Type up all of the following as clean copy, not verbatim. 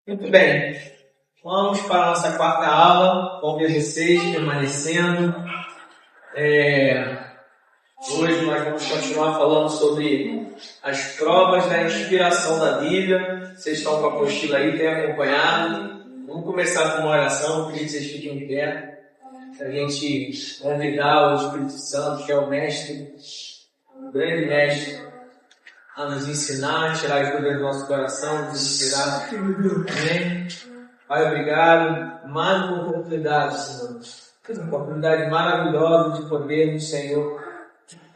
Muito bem, vamos para a nossa quarta aula. Bom ver vocês permanecendo. Hoje nós vamos continuar falando sobre as provas da inspiração da Bíblia. Vocês estão com a apostila aí, têm acompanhado. Vamos começar com uma oração, vou pedir que vocês fiquem em pé, para a gente convidar o Espírito Santo, que é o mestre, o grande mestre, a nos ensinar, tirar as dúvidas do nosso coração, nos inspirar. Amém? Pai, obrigado. Mais uma oportunidade, Senhor. Uma oportunidade maravilhosa de podermos, Senhor,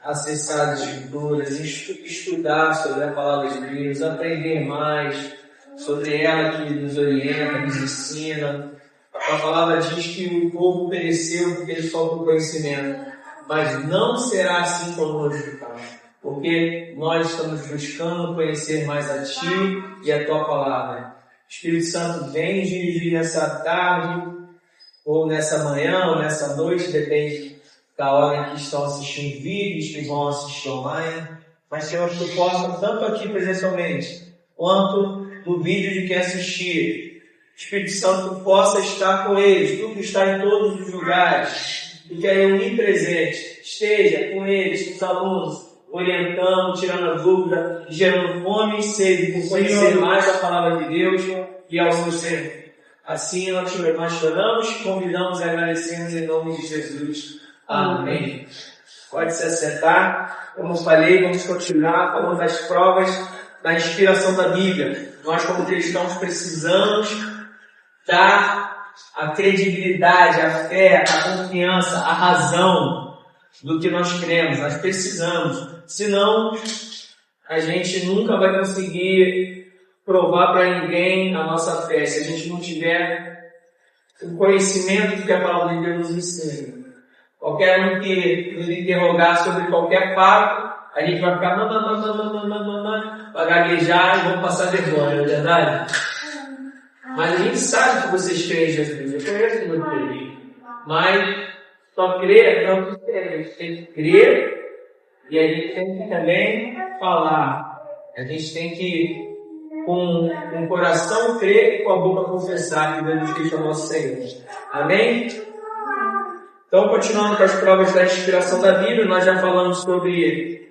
acessar as Escrituras, estudar sobre a palavra de Deus, aprender mais sobre ela que nos orienta, nos ensina. A palavra diz que o povo pereceu porque ele falta o conhecimento. Mas não será assim conosco, Pai. Porque nós estamos buscando conhecer mais a Ti e a Tua Palavra. Espírito Santo, vem dirigir nessa tarde, ou nessa manhã, ou nessa noite, depende da hora que estão assistindo vídeos, que vão assistir online. Mas, Senhor, que Tu possa, tanto aqui presencialmente, quanto no vídeo de quem assistir, Espírito Santo possa estar com eles, Tu que está em todos os lugares, e que é onipresente, esteja com eles, com os alunos, orientando, tirando a dúvida, gerando fome e sede por conhecer mais a palavra de Deus e ao seu sempre. Assim nós choramos, convidamos e agradecemos em nome de Jesus. Amém. Pode se assentar. Como eu falei, vamos continuar falando das provas da inspiração da Bíblia. Nós, como cristãos, precisamos dar a credibilidade, a fé, a confiança, a razão do que nós cremos. Nós precisamos. Senão, a gente nunca vai conseguir provar para ninguém a nossa fé, se a gente não tiver o conhecimento do que a palavra de Deus nos ensina. Qualquer um que nos interrogar sobre qualquer fato, a gente vai ficar vai gaguejar e vamos passar vergonha, não é verdade? Mas a gente sabe que vocês creem em Jesus. Eu conheço meu filho. Mas só crer não é o que a gente tem que crer. E a gente tem que também falar. A gente tem que, com o coração, crer e com a boca confessar que Jesus Cristo é o nosso Senhor. Amém? Então, continuando com as provas da inspiração da Bíblia, nós já falamos sobre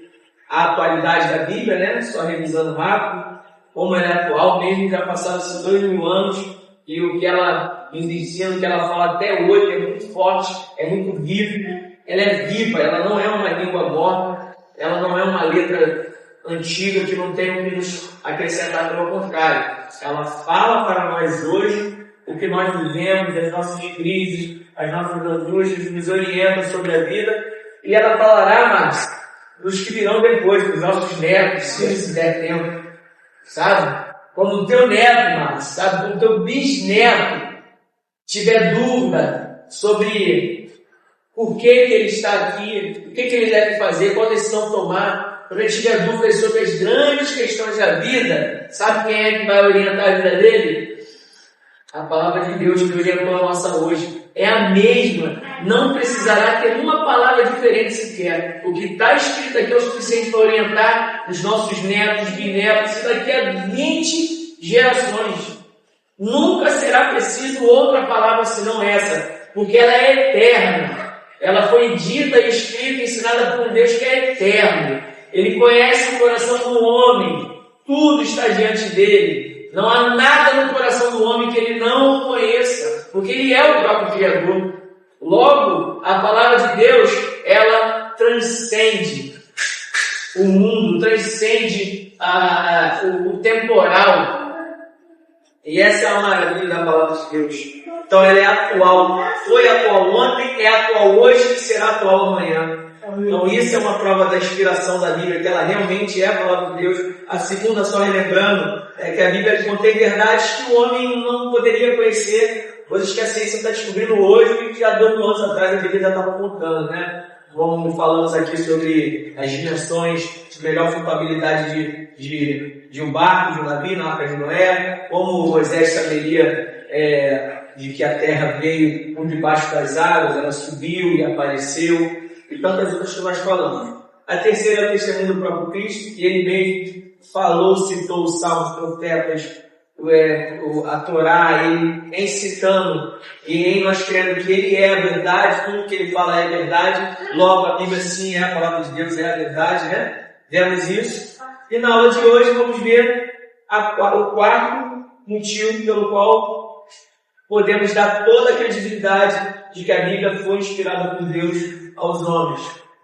a atualidade da Bíblia, né? Só revisando rápido, como ela é atual, mesmo já passaram-se 2000 anos, e o que ela nos ensina, o que ela fala até hoje é muito forte, é muito vivo. Ela é viva, ela não é uma língua morta, ela não é uma letra antiga que não tem o que nos acrescentar, pelo contrário. Ela fala para nós hoje o que nós vivemos, as nossas crises, as nossas angústias, nos orienta sobre a vida. E ela falará, mas dos que virão depois, dos nossos netos, se der tempo, sabe? Quando o teu neto, mas, sabe? Quando o teu bisneto tiver dúvida sobre por que ele está aqui, o que ele deve fazer, qual decisão tomar, quando ele tiver dúvidas sobre as grandes questões da vida, sabe quem é que vai orientar a vida dele? A palavra de Deus que orientou a nossa hoje é a mesma, não precisará ter uma palavra diferente sequer. O que está escrito aqui é o suficiente para orientar os nossos netos, bisnetos, e daqui a 20 gerações. Nunca será preciso outra palavra senão essa, porque ela é eterna. Ela foi dita, escrita e ensinada por um Deus que é eterno. Ele conhece o coração do homem. Tudo está diante dele. Não há nada no coração do homem que ele não conheça, porque ele é o próprio Criador. Logo, a palavra de Deus, ela transcende o mundo, transcende o temporal. E essa é a maravilha da palavra de Deus. Então ela é atual, foi atual ontem, é atual hoje e será atual amanhã. Então isso é uma prova da inspiração da Bíblia, que ela realmente é a palavra de Deus. A segunda, só relembrando, é que a Bíblia contém verdades que o homem não poderia conhecer, coisas que a ciência está descobrindo hoje e que há 2 mil anos atrás a Bíblia já estava contando, né? Como falamos aqui sobre as dimensões, melhor flutuabilidade de um barco, de um navio na Arca de Noé, como Moisés saberia de que a terra veio por debaixo das águas, ela subiu e apareceu, e tantas outras que nós falamos. A terceira é o testemunho do próprio Cristo, que ele mesmo falou, citou os salmos, profetas, a Torá, ele citando, e em nós crendo que ele é a verdade, tudo que ele fala é verdade, logo a Bíblia sim é a palavra de Deus, é a verdade, né? Vemos isso. E na aula de hoje vamos ver o quarto motivo pelo qual podemos dar toda a credibilidade de que a Bíblia foi inspirada por Deus aos homens.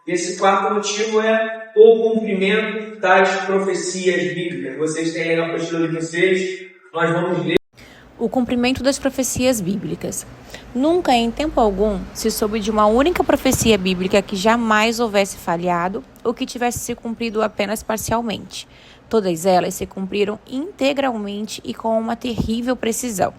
Esse quarto motivo é o cumprimento das profecias bíblicas. Vocês têm aí na apostila de vocês, nós vamos ler. O cumprimento das profecias bíblicas. Nunca, em tempo algum, se soube de uma única profecia bíblica que jamais houvesse falhado ou que tivesse se cumprido apenas parcialmente. Todas elas se cumpriram integralmente e com uma terrível precisão.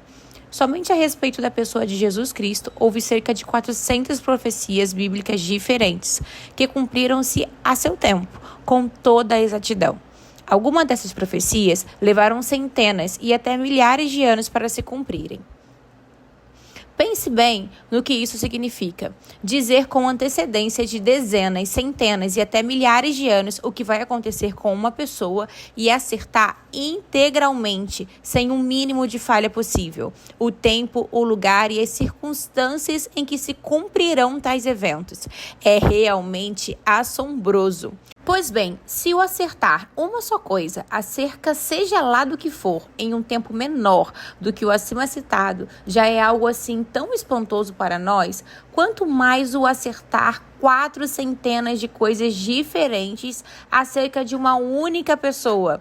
Somente a respeito da pessoa de Jesus Cristo, houve cerca de 400 profecias bíblicas diferentes, que cumpriram-se a seu tempo, com toda a exatidão. Algumas dessas profecias levaram centenas e até milhares de anos para se cumprirem. Pense bem no que isso significa. Dizer com antecedência de dezenas, centenas e até milhares de anos o que vai acontecer com uma pessoa e acertar integralmente, sem um mínimo de falha possível, o tempo, o lugar e as circunstâncias em que se cumprirão tais eventos. É realmente assombroso. Pois bem, se o acertar uma só coisa, acerca seja lá do que for, em um tempo menor do que o acima citado, já é algo assim tão espantoso para nós, quanto mais o acertar 400 de coisas diferentes acerca de uma única pessoa.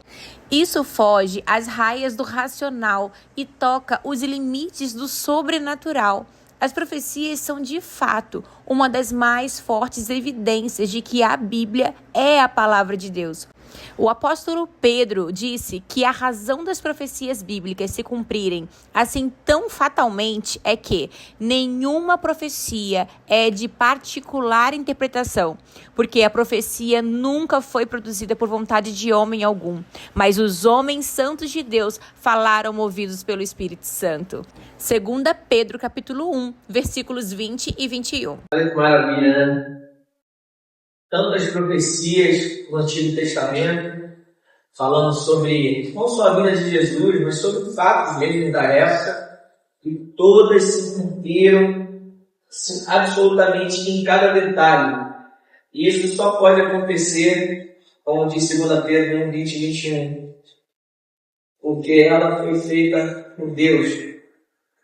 Isso foge às raias do racional e toca os limites do sobrenatural. As profecias são, de fato, uma das mais fortes evidências de que a Bíblia é a palavra de Deus. O apóstolo Pedro disse que a razão das profecias bíblicas se cumprirem assim tão fatalmente é que nenhuma profecia é de particular interpretação, porque a profecia nunca foi produzida por vontade de homem algum, mas os homens santos de Deus falaram movidos pelo Espírito Santo. 2 Pedro capítulo 1, versículos 20 e 21. Olha que maravilha, né? Tantas profecias no Antigo Testamento, falando sobre, não só a vida de Jesus, mas sobre fatos mesmo da época, e todas se cumpriram absolutamente em cada detalhe. E isso só pode acontecer, como diz 2 Pedro 1, 20 e 21, porque ela foi feita por Deus,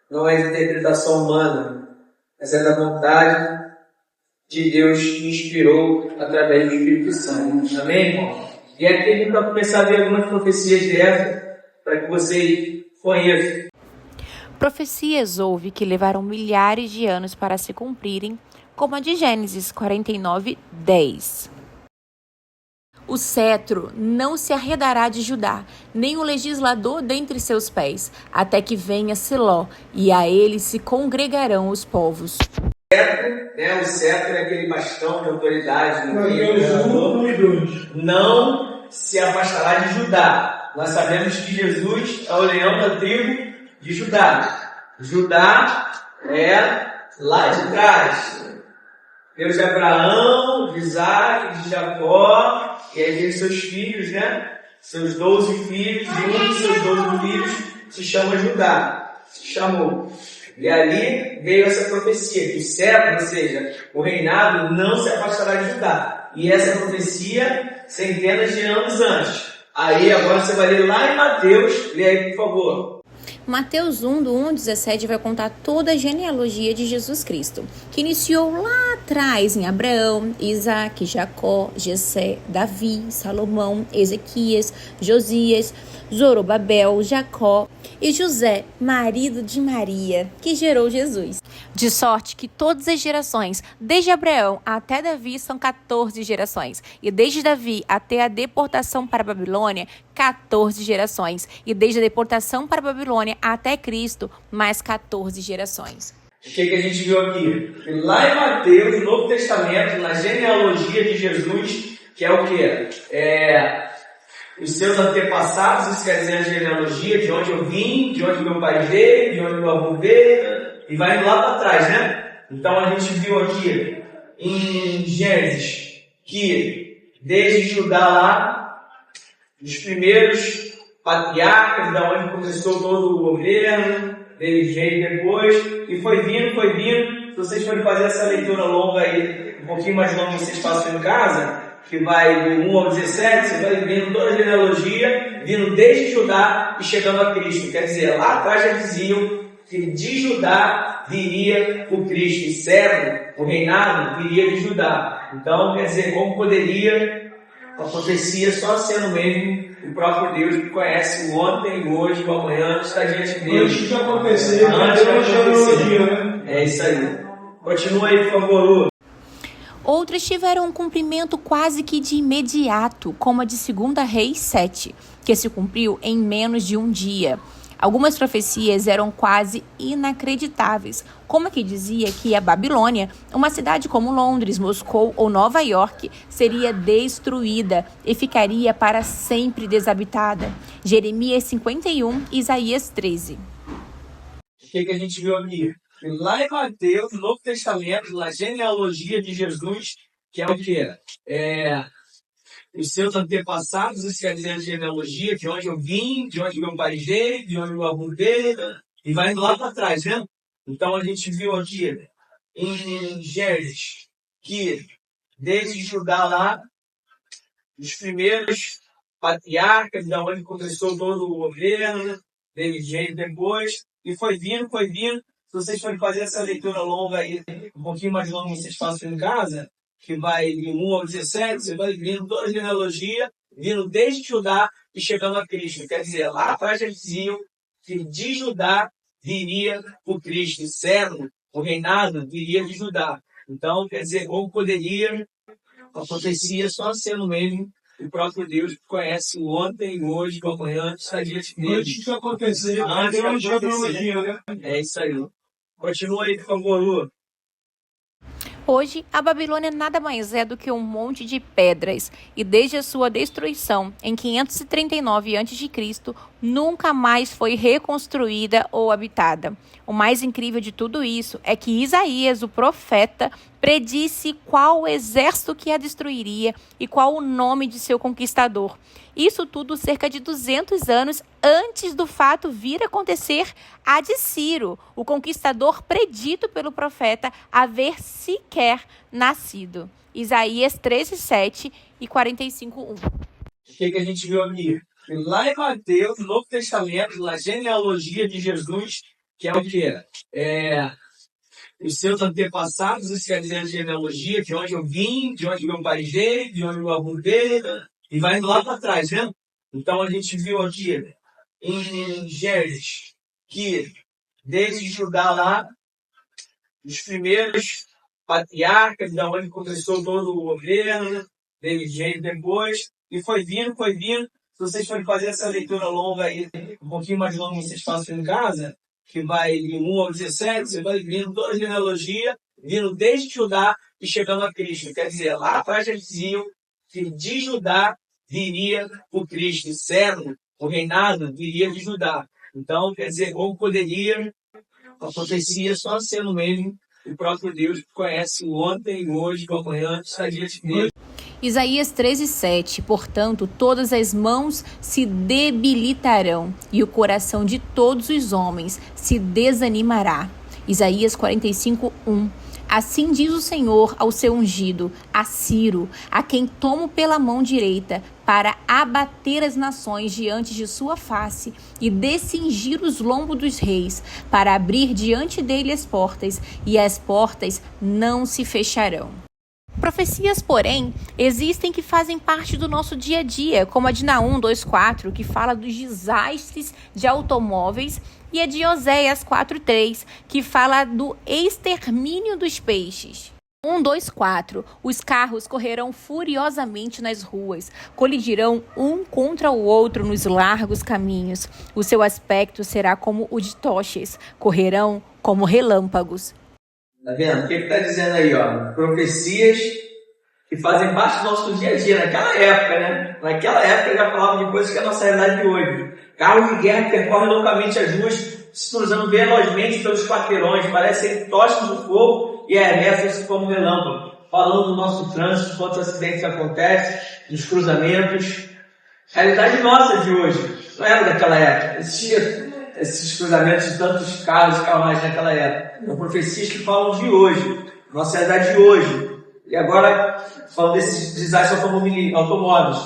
não é de interpretação humana, mas é da vontade de Deus que inspirou através do Espírito Santo. Amém, irmão? E aqui a gente vai começar a ver algumas profecias dessas para que vocês conheçam. Profecias houve que levaram milhares de anos para se cumprirem, como a de Gênesis 49, 10. O cetro não se arredará de Judá, nem o legislador dentre seus pés, até que venha Siló, e a ele se congregarão os povos. O cetro é aquele bastão de autoridade no reino. Não se afastará de Judá. Nós sabemos que Jesus é o leão da tribo de Judá. Judá é lá de trás. Deus de Abraão, de Isaac, de Jacó, e aí vem seus filhos, né? Seus 12 filhos, e um dos seus 12 filhos se chama Judá. Se chamou. E ali veio essa profecia, que o cetro, ou seja, o reinado, não se afastará de Judá. E essa profecia, centenas de anos antes. Aí agora você vai ler lá em Mateus, lê aí por favor. Mateus 1, do 1 ao 17, vai contar toda a genealogia de Jesus Cristo, que iniciou lá atrás em Abraão, Isaac, Jacó, Jessé, Davi, Salomão, Ezequias, Josias, Zorobabel, Jacó e José, marido de Maria, que gerou Jesus. De sorte que todas as gerações, desde Abraão até Davi, são 14 gerações. E desde Davi até a deportação para a Babilônia, 14 gerações. E desde a deportação para a Babilônia até Cristo, mais 14 gerações. O que a gente viu aqui? Lá em Mateus, no Novo Testamento, na genealogia de Jesus, que é o quê? Os seus antepassados, isso quer dizer a genealogia, de onde eu vim, de onde meu pai veio, de onde meu avô veio, e vai indo lá para trás, né? Então a gente viu aqui em Gênesis que desde Judá lá, os primeiros patriarcas, da onde começou todo o governo, eles veio depois, e foi vindo. Se vocês forem fazer essa leitura longa aí, um pouquinho mais longa, vocês façam em casa, que vai do 1 ao 17, você vai vendo toda a genealogia, vindo desde Judá e chegando a Cristo. Quer dizer, lá atrás já diziam que de Judá viria o Cristo, e César, o reinado, viria de Judá. Então, quer dizer, como poderia a profecia só sendo mesmo o próprio Deus que conhece o ontem, o hoje, o amanhã, está diante de Deus. Antes de acontecer, né? É isso aí. Continua aí, por favor. Outras tiveram um cumprimento quase que de imediato, como a de 2 Reis 7, que se cumpriu em menos de um dia. Algumas profecias eram quase inacreditáveis, como a que dizia que a Babilônia, uma cidade como Londres, Moscou ou Nova York, seria destruída e ficaria para sempre desabitada. Jeremias 51 e Isaías 13. O que a gente viu aqui? Lá em Mateus, no Novo Testamento, na genealogia de Jesus, que é o que? Os seus antepassados, isso quer dizer a genealogia, de onde eu vim, de onde meu pai veio, de onde meu avô veio, e vai indo lá para trás, né? Então a gente viu aqui em Gênesis que desde Judá lá, os primeiros patriarcas, da onde começou todo o governo, eles veio depois, e foi vindo. Se vocês forem fazer essa leitura longa aí, um pouquinho mais longa, vocês façam em casa, que vai de 1 ao 17, você vai vendo toda a genealogia, vindo desde Judá e chegando a Cristo. Quer dizer, lá atrás já diziam que de Judá viria o Cristo, César, o reinado viria de Judá. Então, quer dizer, como poderia a profecia só sendo mesmo o próprio Deus que conhece o ontem, o hoje, o amanhã, está diante dele. Antes de acontecer, né? É isso aí. Continua aí, por favor, Lu. Hoje, a Babilônia nada mais é do que um monte de pedras, e desde a sua destruição, em 539 a.C., nunca mais foi reconstruída ou habitada. O mais incrível de tudo isso é que Isaías, o profeta, predisse qual o exército que a destruiria e qual o nome de seu conquistador. Isso tudo cerca de 200 anos antes do fato vir acontecer a de Ciro, o conquistador predito pelo profeta haver sequer nascido. Isaías 13:7 e 45:1. O que a gente viu aqui? Lá em Mateus, no Novo Testamento, na genealogia de Jesus, que é o que? Os seus antepassados, isso quer dizer a genealogia, de onde eu vim, de onde meu pai veio, de onde meu avô veio, e vai indo lá para trás, né? Então a gente viu aqui em Gênesis que desde Judá lá, os primeiros patriarcas, da onde começou todo o governo, eles veio depois, e foi vindo. Se vocês forem fazer essa leitura longa aí, um pouquinho mais longa, vocês façam em casa, que vai de 1 ao 17, você vai vendo toda a genealogia, vindo desde Judá e chegando a Cristo. Quer dizer, lá atrás já diziam que de Judá viria o Cristo, César, o reinado viria de Judá. Então, quer dizer, como poderia a profecia só sendo mesmo o próprio Deus que conhece o ontem, o hoje, o amanhã, está diante dele. Isaías 13:7. Portanto, todas as mãos se debilitarão e o coração de todos os homens se desanimará. Isaías 45:1. Assim diz o Senhor ao seu ungido, a Ciro, a quem tomo pela mão direita, para abater as nações diante de sua face e descingir os lombos dos reis, para abrir diante dele as portas, e as portas não se fecharão. Profecias, porém, existem que fazem parte do nosso dia a dia, como a de Naum 2:4, que fala dos desastres de automóveis, e a de Oséias 4:3, que fala do extermínio dos peixes. 2:4. Os carros correrão furiosamente nas ruas, colidirão um contra o outro nos largos caminhos. O seu aspecto será como o de tochas, correrão como relâmpagos. Tá vendo? O que está dizendo aí, ó? Profecias que fazem parte do nosso dia a dia, naquela época, né? Naquela época já falava de coisas que é a nossa realidade de hoje. Carros de guerra que percorrem loucamente as ruas, se cruzando velozmente pelos quarteirões, parecem tochas do fogo e arremessam-se como relâmpago. falando do nosso trânsito, quantos acidentes acontecem, dos cruzamentos. Realidade nossa de hoje, não era daquela época. Existia esses cruzamentos de tantos carros e carruagens naquela época. São profecias que falam de hoje, nossa realidade de hoje. E agora, falando desses desastres automóveis.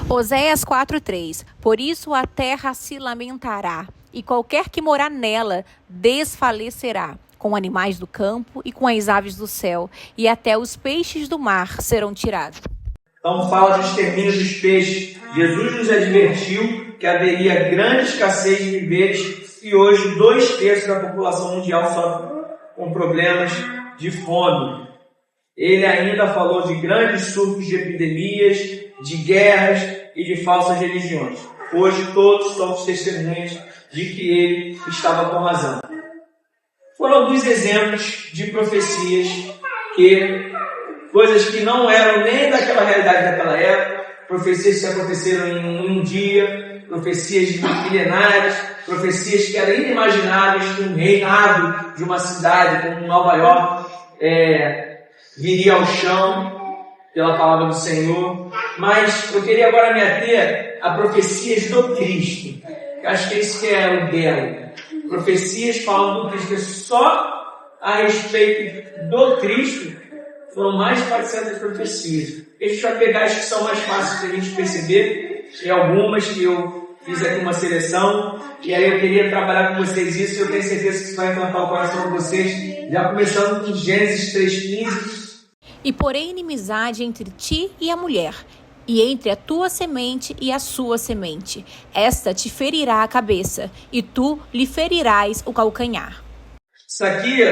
Oséias 4:3. Por isso a terra se lamentará, e qualquer que morar nela desfalecerá, com animais do campo e com as aves do céu, e até os peixes do mar serão tirados. Então fala do extermínio dos peixes. Jesus nos advertiu que haveria grande escassez de víveres e hoje 2/3 da população mundial sofre com problemas de fome. Ele ainda falou de grandes surtos de epidemias, de guerras e de falsas religiões. Hoje todos somos testemunhas de que ele estava com razão. Foram alguns exemplos de profecias coisas que não eram nem daquela realidade daquela época, profecias que aconteceram em um dia, profecias milenares, profecias que eram inimagináveis que um reinado de uma cidade como Nova York viria ao chão pela palavra do Senhor. Mas eu queria agora me ater a profecias do Cristo. Eu acho que isso que é o belo. Profecias falando do Cristo, só a respeito do Cristo foram mais de 400 profecias. A gente vai pegar as que são mais fáceis para a gente perceber, e algumas que eu fiz aqui uma seleção, e aí eu queria trabalhar com vocês isso, e eu tenho certeza que isso vai encantar o coração de vocês, já começando com Gênesis 3:15. E porém inimizade entre ti e a mulher, e entre a tua semente e a sua semente. Esta te ferirá a cabeça, e tu lhe ferirás o calcanhar. Isso aqui,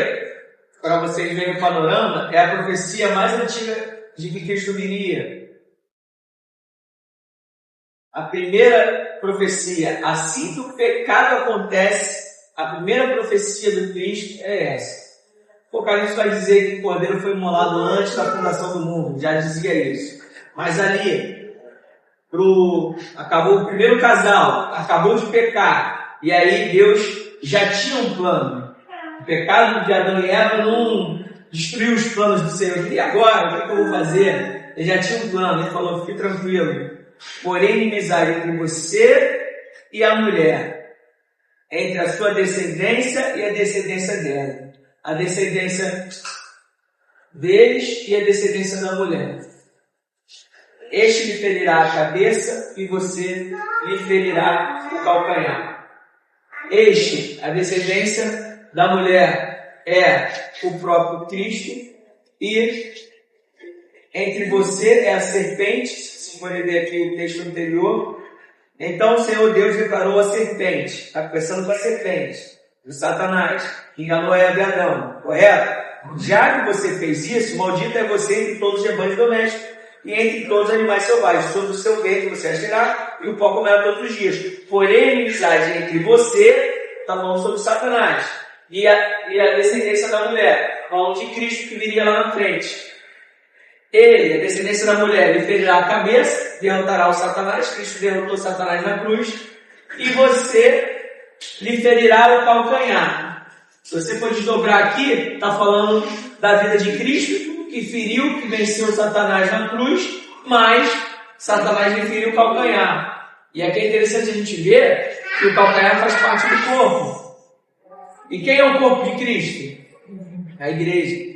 para vocês verem o panorama, é a profecia mais antiga de que Cristo viria. A primeira profecia, assim que o pecado acontece, a primeira profecia do Cristo é essa. O Apocalipse vai dizer que o Cordeiro foi imolado antes da fundação do mundo, já dizia isso. Mas ali, acabou o primeiro casal, acabou de pecar, e aí Deus já tinha um plano. O pecado de Adão e Eva não destruiu os planos do Senhor. E agora? O que eu vou fazer? Ele já tinha um plano. Ele falou, fique tranquilo. Porém, inimizade entre você e a mulher, entre a sua descendência e a descendência dela. A descendência deles e a descendência da mulher. Este lhe ferirá a cabeça e você lhe ferirá o calcanhar. A descendência da mulher é o próprio Cristo, e entre você é a serpente, se for ler aqui o texto anterior. Então o Senhor Deus declarou a serpente, está começando com a serpente, do Satanás, que enganou Eva e Adão, correto? Já que você fez isso, maldito é você entre todos os rebanhos domésticos e entre todos os animais selvagens. Sobre o seu ventre você asterá e o pó comerá todos os dias. Porém, a inimizade entre você, está falando sobre Satanás, e a descendência da mulher, falando de Cristo que viria lá na frente. Ele, a descendência da mulher, lhe ferirá a cabeça, derrotará o Satanás. Cristo derrotou Satanás na cruz, e você lhe ferirá o calcanhar. Se você for desdobrar aqui, está falando da vida de Cristo, que feriu, que venceu Satanás na cruz, mas Satanás lhe feriu o calcanhar. E aqui é interessante a gente ver que o calcanhar faz parte do corpo. E quem é o corpo de Cristo? A igreja.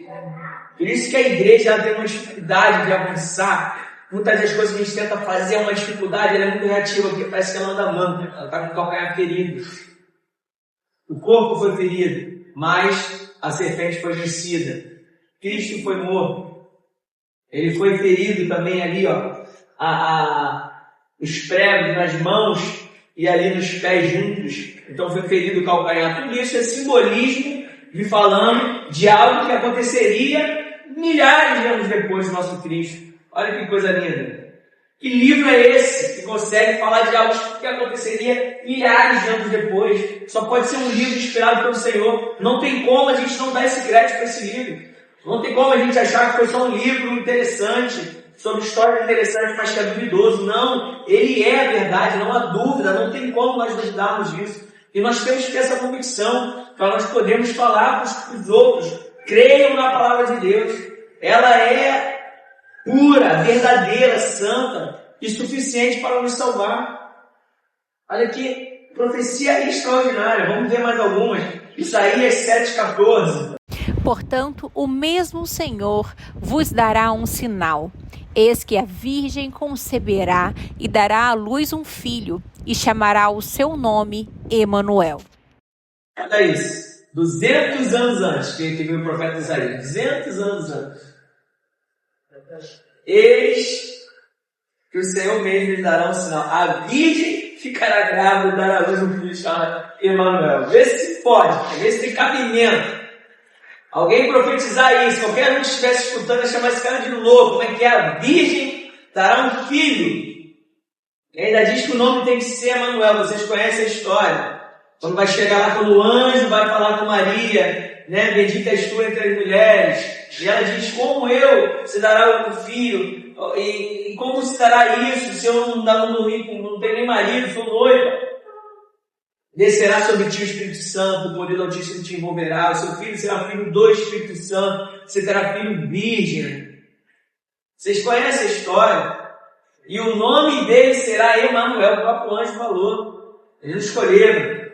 Por isso que a igreja ela tem uma dificuldade de avançar. Muitas das coisas que a gente tenta fazer é uma dificuldade, ela é muito reativa, porque parece que ela anda manca, ela está com o calcanhar ferido. O corpo foi ferido, mas a serpente foi vencida. Cristo foi morto. Ele foi ferido também ali, os pregos nas mãos e ali nos pés juntos. Então foi ferido o calcanhar. Tudo isso é simbolismo de falando de algo que aconteceria milhares de anos depois do nosso Cristo. Olha que coisa linda. Que livro é esse que consegue falar de algo que aconteceria milhares de anos depois? Só pode ser um livro inspirado pelo Senhor. Não tem como a gente não dar esse crédito para esse livro. Não tem como a gente achar que foi só um livro interessante, sobre história interessante, mas que é duvidoso. Não, ele é a verdade, não há dúvida, não tem como nós duvidarmos disso. E nós temos que ter essa convicção, para nós podermos falar para os outros. Creiam na palavra de Deus. ela é pura, verdadeira, santa e suficiente para nos salvar. Olha que profecia extraordinária. Vamos ver mais algumas. Isaías 7,14. Portanto, o mesmo Senhor vos dará um sinal. Eis que a Virgem conceberá e dará à luz um filho, e chamará o seu nome Emanuel. Olha isso. 200 anos antes que veio o profeta Isaías. 200 anos antes. Eis que o Senhor mesmo lhe dará um sinal. A Virgem ficará grávida e dará à luz um filho chamado Emanuel. Vê se pode, vê se tem cabimento. Alguém profetizar isso, qualquer um que estivesse escutando ia chamar esse cara de louco. Como é que é? A Virgem dará um filho. E ainda diz que o nome tem que ser Emanuel. Vocês conhecem a história. Quando vai chegar lá, quando o anjo vai falar com Maria, né? Bendita és tu entre as mulheres. E ela diz, como eu se dará um filho? E como se dará isso se eu não dormir, não tenho nem marido, sou noiva? Descerá sobre ti o Espírito Santo, o poder do Altíssimo te envolverá, o seu filho será filho do Espírito Santo, você terá filho virgem. Vocês conhecem a história? E o nome dele será Emanuel, o próprio anjo falou. Eles escolheram.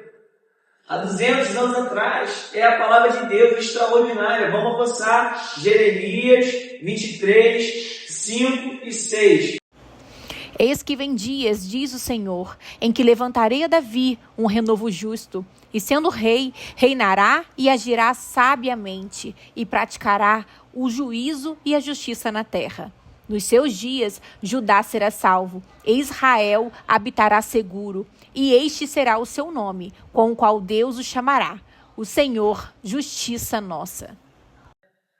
Há 200 anos atrás, é a palavra de Deus extraordinária. Vamos avançar. Jeremias 23, 5 e 6. Eis que vem dias, diz o Senhor, em que levantarei a Davi um renovo justo, e sendo rei, reinará e agirá sabiamente, e praticará o juízo e a justiça na terra. Nos seus dias, Judá será salvo, e Israel habitará seguro, e este será o seu nome, com o qual Deus o chamará, o Senhor, justiça nossa.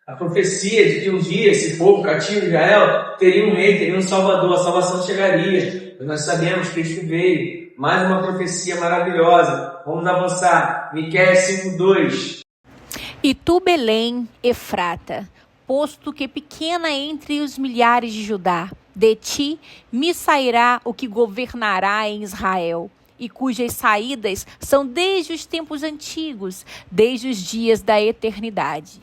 A profecia de que um dia esse povo cativo de Israel teria um rei, teria um salvador, a salvação chegaria. Nós sabemos que Cristo veio. Mais uma profecia maravilhosa. Vamos avançar. Miqueias 5:2. E tu, Belém, Efrata, posto que pequena entre os milhares de Judá, de ti me sairá o que governará em Israel, e cujas saídas são desde os tempos antigos, desde os dias da eternidade.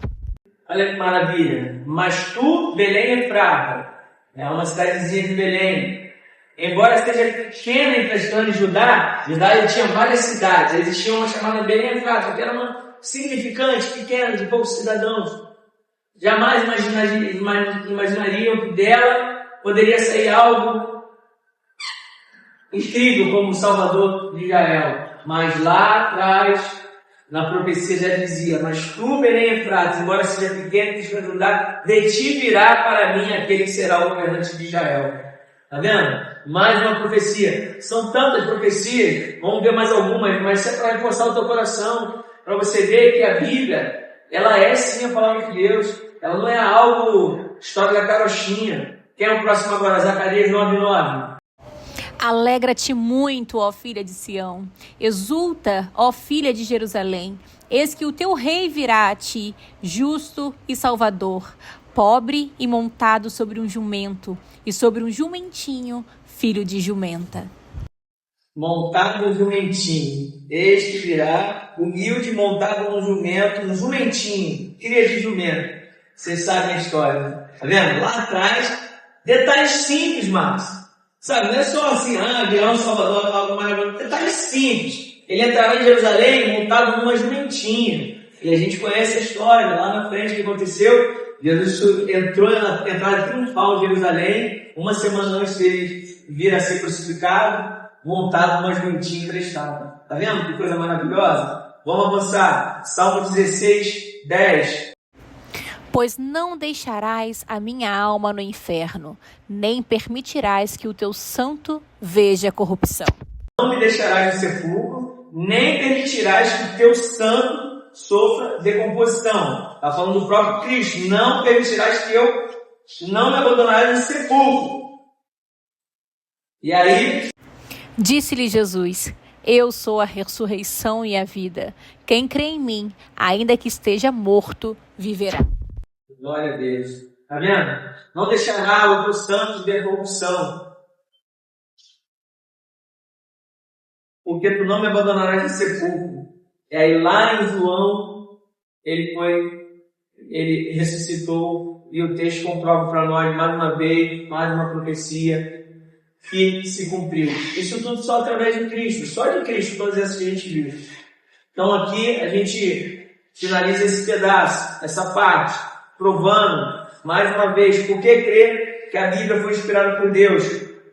Olha que maravilha. Mas tu, Belém Efrata, é uma cidadezinha de Belém. Embora seja pequena entre as clãs de Judá, Judá tinha várias cidades. Existia uma chamada Belém Efrata, que era uma significante, pequena, de poucos cidadãos. Jamais imaginariam que dela poderia sair algo incrível como o Salvador de Israel. Mas lá atrás, na profecia já dizia, mas tu, Belém Efrata, embora seja pequeno e de Judá, de ti virá para mim aquele que será o governante de Israel. Tá vendo? Mais uma profecia. São tantas profecias, vamos ver mais algumas, mas isso é para reforçar o teu coração, para você ver que a Bíblia, ela é sim a palavra de Deus. Ela não é algo história da carochinha. Quem é o próximo agora? Zacarias 9:9. Alegra-te muito, ó filha de Sião. Exulta, ó filha de Jerusalém. Eis que o teu rei virá a ti, justo e salvador, pobre e montado sobre um jumento, e sobre um jumentinho, filho de jumenta. Montado no jumentinho. Eis que virá, humilde, montado no jumento, no jumentinho, filha de jumento. Vocês sabem a história, né? Tá vendo? Lá atrás, detalhes simples, Marcos. Sabe, não é só assim, virá um Salvador, algo maravilhoso. Detalhes simples. Ele entrará em Jerusalém montado numa jumentinha. E a gente conhece a história, lá na frente, o que aconteceu. Jesus entrou na entrada triunfal de Jerusalém, uma semana antes dele vir a ser crucificado, montado numa jumentinha emprestada. Tá vendo que coisa maravilhosa? Vamos avançar. Salmo 16:10. Pois não deixarás a minha alma no inferno, nem permitirás que o teu santo veja corrupção. Não me deixarás no sepulcro, nem permitirás que o teu santo sofra decomposição. Está falando do próprio Cristo. Não permitirás que eu não me abandonarei no sepulcro. E aí? Disse-lhe Jesus, eu sou a ressurreição e a vida. Quem crê em mim, ainda que esteja morto, viverá. Glória a Deus. Tá vendo? Não deixará o teu santo ver corrupção. Porque tu não me abandonarás no sepulcro. E aí lá em João, ele ressuscitou e o texto comprova para nós, mais uma vez, mais uma profecia que se cumpriu. Isso tudo só através de Cristo, só de Cristo, todas essas que a gente viu. Então aqui a gente finaliza esse pedaço, essa parte, provando, mais uma vez, por que crer que a Bíblia foi inspirada por Deus?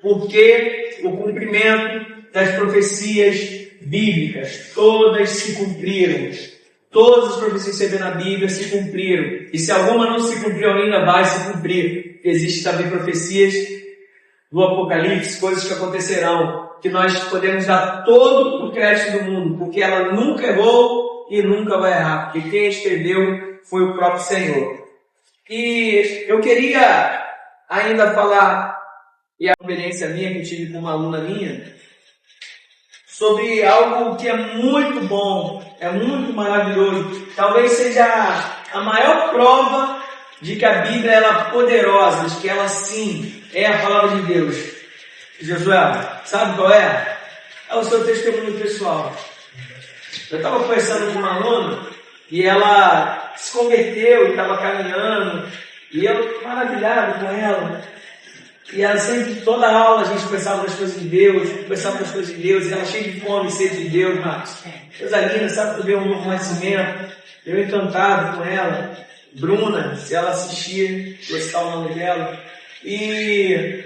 Porque o cumprimento das profecias bíblicas, todas se cumpriram. Todas as profecias que você vê na Bíblia se cumpriram. E se alguma não se cumpriu ainda, vai se cumprir. Existem também profecias do Apocalipse, coisas que acontecerão, que nós podemos dar todo o crédito do mundo, porque ela nunca errou e nunca vai errar, porque quem escreveu foi o próprio Senhor. E eu queria ainda falar, e a experiência minha que eu tive com uma aluna minha, sobre algo que é muito bom, é muito maravilhoso. Talvez seja a maior prova de que a Bíblia ela é poderosa, de que ela sim é a palavra de Deus. Josué, sabe qual é? É o seu testemunho pessoal. Eu estava conversando com uma aluna e ela se converteu e estava caminhando, e eu maravilhado com ela. E ela sempre, toda aula, a gente pensava nas coisas de Deus, e ela cheia de fome e sede de Deus, Marcos. Coisa linda, sabe, tu vê um novo nascimento. Eu encantado com ela. Bruna, se ela assistir, vou citar o nome dela. E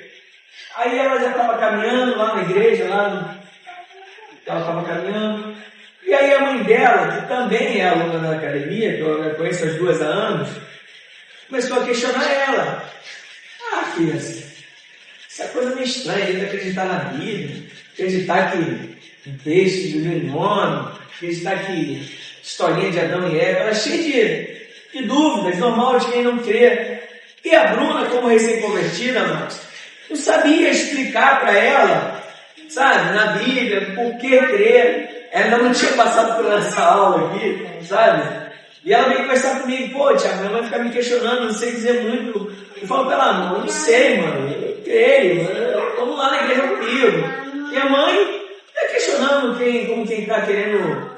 aí ela já estava caminhando lá na igreja, ela estava caminhando. E aí a mãe dela, que também é aluna da academia, que eu conheço as duas há anos, começou a questionar ela. Ah, filha, essa coisa meio estranha, ainda acreditar na Bíblia, acreditar que um peixe de um homem, acreditar que historinha de Adão e Eva, ela é cheia de dúvidas, normal de quem não crê. E a Bruna, como recém-convertida, não sabia explicar para ela, sabe, na Bíblia, por que crer. Ela ainda não tinha passado por essa aula aqui, sabe? E ela veio conversar comigo, pô, Thiago, minha mãe fica me questionando, não sei dizer muito. Eu falo pra ela, não sei, mano, eu creio, vamos lá na igreja comigo. E a mãe tá questionando como quem tá querendo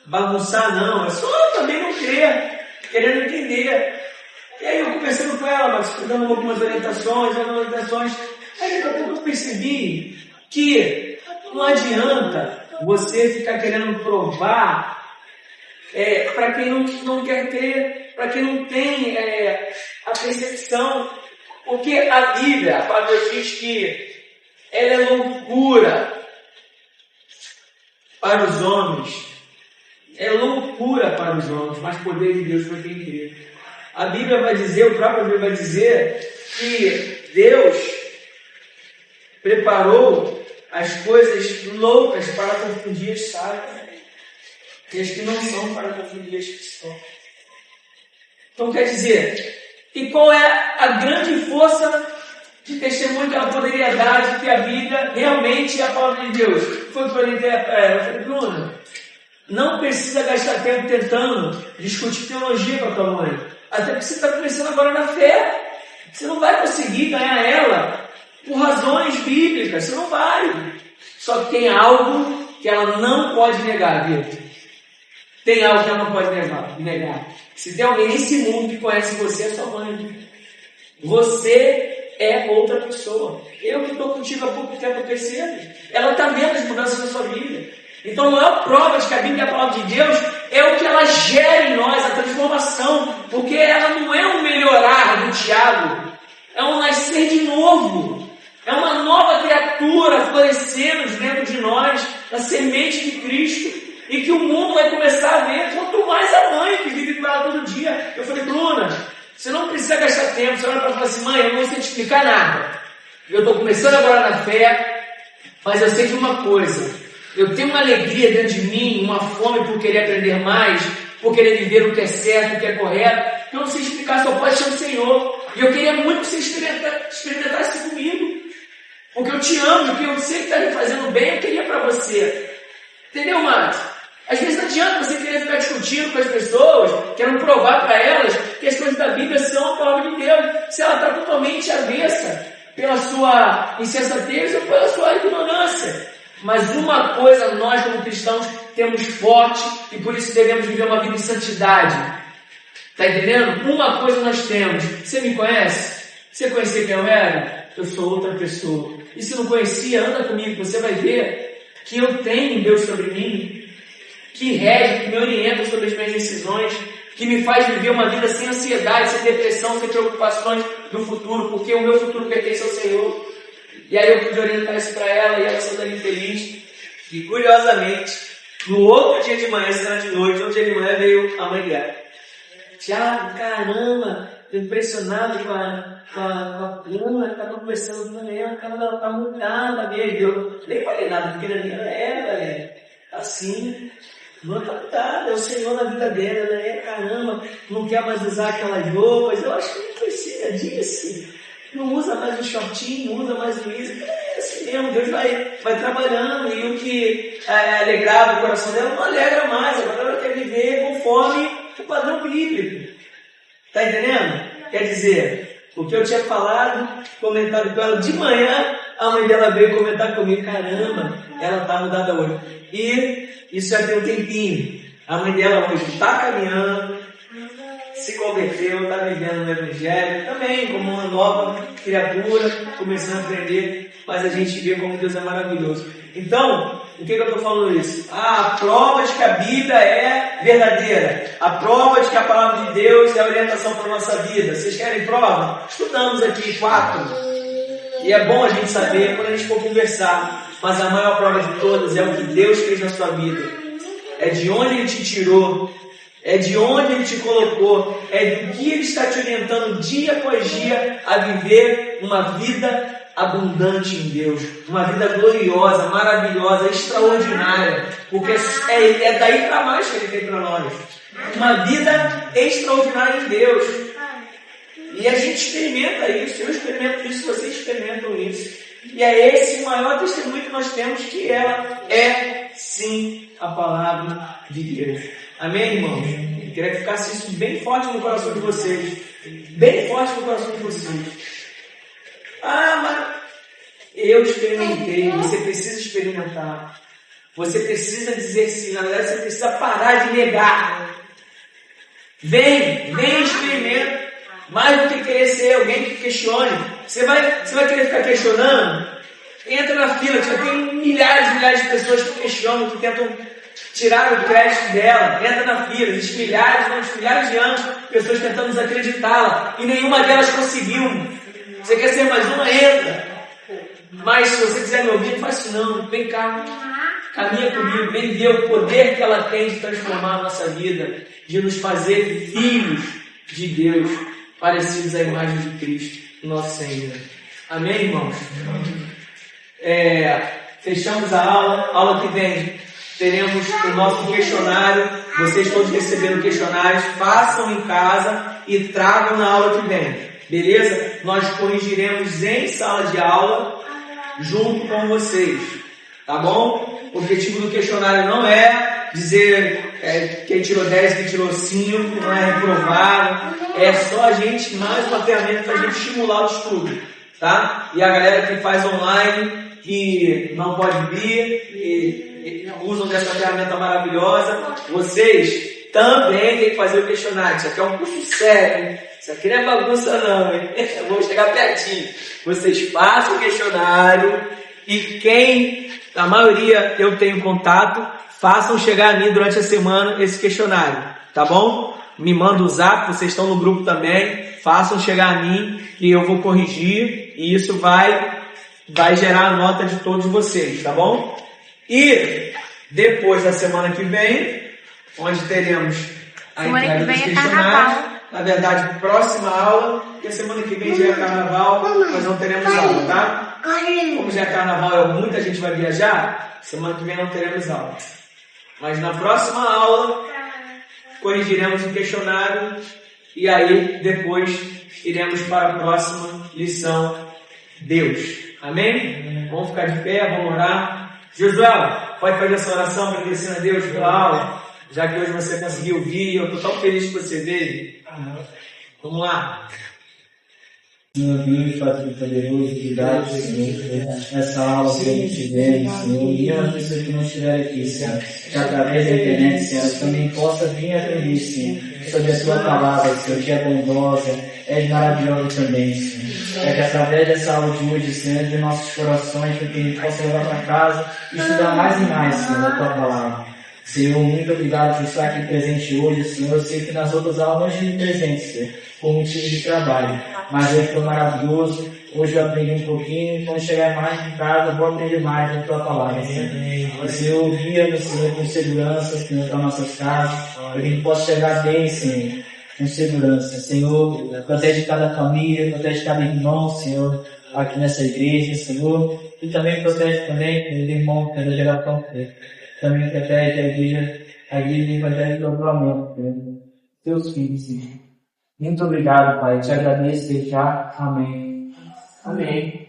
bagunçar, não, é só também não crer, querendo entender. E aí eu conversando com ela, mas dando algumas orientações, aí daqui a pouco eu percebi que não adianta você ficar querendo provar para quem não quer crer, para quem não tem a percepção, porque a Bíblia, a palavra diz que ela é loucura para os homens, é loucura para os homens, mas poder de Deus para quem crê. A Bíblia vai dizer, o próprio Bíblia vai dizer que Deus preparou as coisas loucas para confundir as sábias, e as que não são para confundir as que são. Então quer dizer, e qual é a grande força de testemunho que ela poderia dar de que a Bíblia realmente é a palavra de Deus? Foi o que eu falei para ela. Eu falei, Bruna, não precisa gastar tempo tentando discutir teologia com a tua mãe, até porque você está começando agora na fé. Você não vai conseguir ganhar ela por razões bíblicas, você não vai. Só que tem algo que ela não pode negar, viu? Tem algo que ela não pode negar. Se tem alguém nesse mundo que conhece você, é sua mãe. Você é outra pessoa. Eu que estou contigo há pouco tempo crescendo. Ela está vendo as mudanças na sua vida. Então a maior prova de que a Bíblia é a palavra de Deus é o que ela gera em nós, a transformação. Porque ela não é um melhorar do Tiago. É um nascer de novo. É uma nova criatura florescendo dentro de nós, a semente de Cristo. E que o mundo vai começar a ver, quanto mais a mãe que vive com ela todo dia. Eu falei, Bruna, você não precisa gastar tempo. Você olha para ela e fala assim, mãe, eu não sei te explicar nada. Eu estou começando agora na fé, mas eu sei de uma coisa. Eu tenho uma alegria dentro de mim, uma fome por querer aprender mais, por querer viver o que é certo, o que é correto. Eu não sei explicar, só pode ser o Senhor. E eu queria muito que você experimentasse comigo. Porque eu te amo, porque eu sei que está me fazendo bem, eu queria para você. Entendeu, Márcio? Às vezes não adianta você querer ficar discutindo com as pessoas, querendo provar para elas que as coisas da Bíblia são a palavra de Deus, se ela está totalmente avessa pela sua insensatez ou pela sua ignorância. Mas uma coisa nós como cristãos temos forte e por isso devemos viver uma vida em santidade. Tá entendendo? Uma coisa nós temos. Você me conhece? Você conhecia quem eu era? Eu sou outra pessoa. E se não conhecia, anda comigo, você vai ver que eu tenho Deus sobre mim, que rege, que me orienta sobre as minhas decisões, que me faz viver uma vida sem ansiedade, sem depressão, sem preocupações no futuro, porque o meu futuro pertence ao Senhor. E aí eu pude orientar isso para ela e ela saiu dali feliz. E curiosamente, no outro dia de manhã, esse ano de noite, outro dia de manhã veio a mãe dela. Tiago, caramba, tô impressionado com a prima, ela tava conversando com ela, cara, ela tá mudada mesmo. Eu nem falei nada, porque na minha galera, assim, não tá mudada, é o Senhor na vida dela, ela caramba, não quer mais usar aquelas roupas, eu acho que não precisa disso. Não usa mais o shortinho, não usa mais o isso. É assim mesmo, Deus vai trabalhando e o que alegrava o coração dela não alegra mais. Agora ela quer viver conforme o padrão bíblico. Tá entendendo? Quer dizer, o que eu tinha falado, comentado com ela de manhã, a mãe dela veio comentar comigo, caramba, ela tá mudada hoje. E isso já tem um tempinho. A mãe dela hoje está caminhando, se converteu, está vivendo no Evangelho, também como uma nova criatura, começando a aprender, mas a gente vê como Deus é maravilhoso. Então, o que eu estou falando isso? A prova de que a Bíblia é verdadeira, a prova de que a palavra de Deus é a orientação para a nossa vida. Vocês querem prova? Estudamos aqui 4, e é bom a gente saber quando a gente for conversar, mas a maior prova de todas é o que Deus fez na sua vida, é de onde Ele te tirou, é de onde Ele te colocou, é do que Ele está te orientando dia após dia a viver uma vida abundante em Deus, uma vida gloriosa, maravilhosa, extraordinária, porque é daí para mais que Ele tem para nós, uma vida extraordinária em Deus. E a gente experimenta isso, eu experimento isso, vocês experimentam isso, e é esse o maior testemunho que nós temos, que ela é sim a palavra de Deus. Amém, irmãos? Eu queria que ficasse isso bem forte no coração de vocês. Bem forte no coração de vocês. Ah, mas eu experimentei. Você precisa experimentar. Você precisa dizer sim. Na verdade, você precisa parar de negar. Vem experimenta. Mais do que querer ser alguém que questione. Você vai querer ficar questionando? Entra na fila, já tem milhares de pessoas que questionam, que tentam tirar o crédito dela. Entra na fila, existe milhares de anos, pessoas tentando desacreditá-la, e nenhuma delas conseguiu. Você quer ser mais uma? Entra. Mas se você quiser me ouvir, não faz isso não. Vem cá, caminha comigo, vem ver o poder que ela tem de transformar a nossa vida, de nos fazer filhos de Deus, parecidos à imagem de Cristo, nosso Senhor. Amém, irmãos? Fechamos a aula que vem. Teremos o nosso questionário. Vocês todos receberam questionários. Façam em casa e tragam na aula que vem. Beleza? Nós corrigiremos em sala de aula junto com vocês. Tá bom? O objetivo do questionário não é dizer quem tirou 10, quem tirou 5, não é reprovado. É só a gente, mais uma ferramenta para a gente estimular o estudo. Tá? E a galera que faz online, que não pode vir e usam dessa ferramenta maravilhosa, vocês também têm que fazer o questionário. Isso aqui é um curso sério, hein? Isso aqui não é bagunça não, hein? Vamos chegar pertinho. Vocês façam o questionário e a maioria eu tenho contato, façam chegar a mim durante a semana esse questionário, tá bom? Me manda o zap, vocês estão no grupo também, façam chegar a mim e eu vou corrigir, e isso vai gerar a nota de todos vocês, tá bom? E depois da semana que vem, onde teremos a entrega dos questionários, na verdade, próxima aula, e a semana que vem já é carnaval, nós não teremos aula, tá? Como já é carnaval e muita gente vai viajar, semana que vem não teremos aula. Mas na próxima aula, corrigiremos o questionário, e aí depois iremos para a próxima lição, Deus. Amém? Vamos ficar de pé, vamos orar. Josué, pode fazer essa oração agradecendo a Deus pela aula, já que hoje você conseguiu vir, eu estou tão feliz que você veio. Vamos lá. Senhor Deus, Pai Todo-Poderoso, obrigado, Senhor, nessa aula que a gente tiver, Senhor, e as pessoas que não estiverem aqui, Senhor, que através da internet, Senhor, também possa vir aprender, Senhor, sobre a Tua palavra, Senhor, que é bondosa, é maravilhosa também, Senhor. É que através dessa aula de hoje, Senhor, de nossos corações, para que a gente possa levar para casa e estudar mais e mais, Senhor, a Tua palavra. Senhor, muito obrigado por estar aqui presente hoje, Senhor. Eu sei que nas outras aulas não estive presente, Senhor, por motivo de trabalho. Mas hoje foi maravilhoso. Hoje eu aprendi um pouquinho. Quando chegar mais em casa, eu vou aprender mais da Tua palavra, Senhor. Senhor, guia, Senhor, com segurança, Senhor, para nossas casas. Para que a gente possa chegar bem, Senhor, com segurança. Senhor, protege cada família, protege cada irmão, Senhor, aqui nessa igreja, Senhor. E também protege também aquele irmão que é da geração também protege a igreja evangélica do Flamengo, Teus filhos, Senhor. Muito obrigado, Pai. Te agradeço já. Amém. Amém.